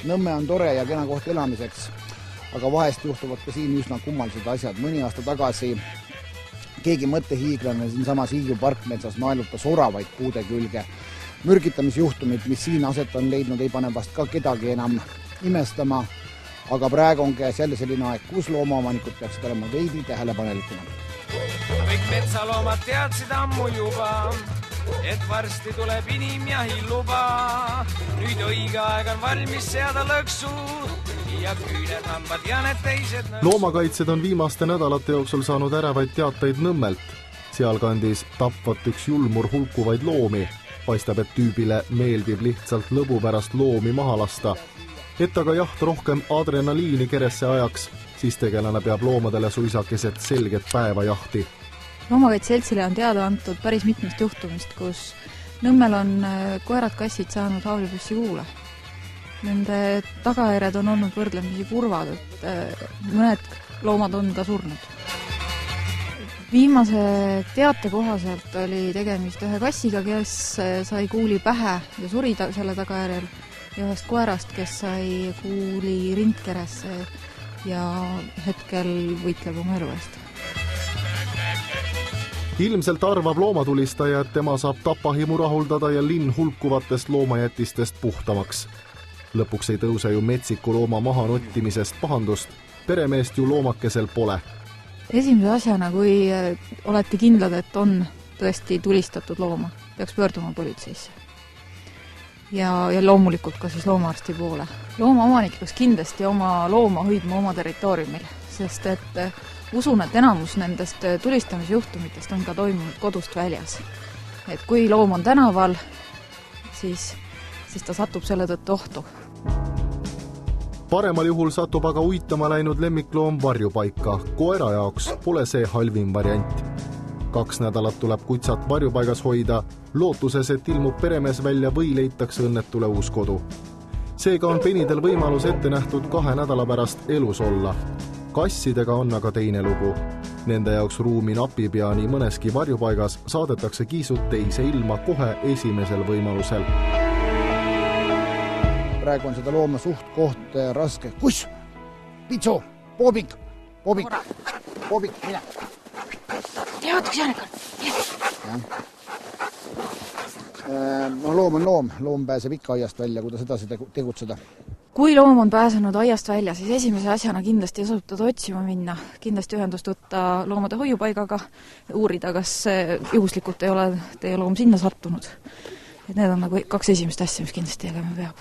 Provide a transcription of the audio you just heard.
Nõmme on tore ja kena koht elamiseks, aga vahest juhtuvad ka siin üsna kummalised asjad. Mõni aasta tagasi keegi mõttehiiglane siin samas Hiiu parkmetsas naelutas oravaid puude külge. Mürgitamisjuhtumid, mis siin aset on leidnud, ei pane vast ka kedagi enam imestama, aga praegu on käes jälle selline aeg, kus loomaomanikud peaksid olema veidi tähelepanelikumad. Kõik metsaloomad teadsid ammu juba, et varsti tuleb inimjahi luba. Nüüd õige aeg on valmis seada lõksud ja küüned hambad ja need teised Loomakaitsed on viimaste nädalate jooksul saanud ärevaid teateid Nõmmelt. Sealkandis tapvat üks julmur hulkuvaid loomi. Paistab, et tüübile meeldib lihtsalt lõbu pärast loomi maha lasta. Et aga jaht rohkem adrenaliini keresse ajaks, siis tegelane peab loomadele suisa keset selget päeva jahti. Loomakaitseseltsile on teada antud päris mitmest juhtumist, kus Nõmmel on koerad-kassid saanud haavlipüssi kuule. Nende tagajärjed on olnud võrdlemisi kurvad, et mõned loomad on ka surnud. Viimase teate kohaselt oli tegemist ühe kassiga, kes sai kuuli pähe ja suri selle tagajärjel, ja ühest koerast, kes sai kuuli rindkeresse ja hetkel võitleb oma elu eest. Ilmselt arvab loomatulistaja, et tema saab tapahimu rahuldada ja linn hulkuvatest loomajätistest puhtamaks. Lõpuks ei tõuse ju metsiku looma maha nottimisest pahandust, peremeest ju loomakesel pole. Esimese asjana, kui olete kindlad, et on tõesti tulistatud looma, peaks pöörduma politseisse. Ja loomulikult ka siis loomaarsti poole. Loomaomanik peaks kindlasti oma looma hoidma oma territooriumil, sest et usun, et enamus nendest tulistamisjuhtumitest on ka toimunud kodust väljas. Et kui loom on tänaval, siis ta satub selle tõttu ohtu. Paremal juhul satub aga uitama läinud lemmikloom varjupaika. Koera jaoks pole see halvim variant. 2 nädalat tuleb kutsat varjupaigas hoida, lootuses, et ilmub peremees välja või leitakse õnnetule uus kodu. Seega on penidel võimalus ette nähtud 2 nädala pärast elus olla. Kassidega on aga teine lugu. Nende jaoks ruumi napib ja nii mõneski varjupaigas saadetakse kiisud teise ilma kohe esimesel võimalusel. Praegu on seda looma suht koht raske. Kus? Pitso! Poobik! Poobik! Mine! Tead, kus Janek on? Loom on loom. Loom pääseb ikka aiast välja, kuidas edasi tegutseda. Kui loom on pääsenud aiast välja, siis esimese asjana kindlasti asutada otsima minna. Kindlasti ühendust võtta loomade hoiupaigaga, uurida, kas juhuslikult ei ole teie loom sinna sattunud. Et need on nagu 2 esimest asja, mis kindlasti tegema peab.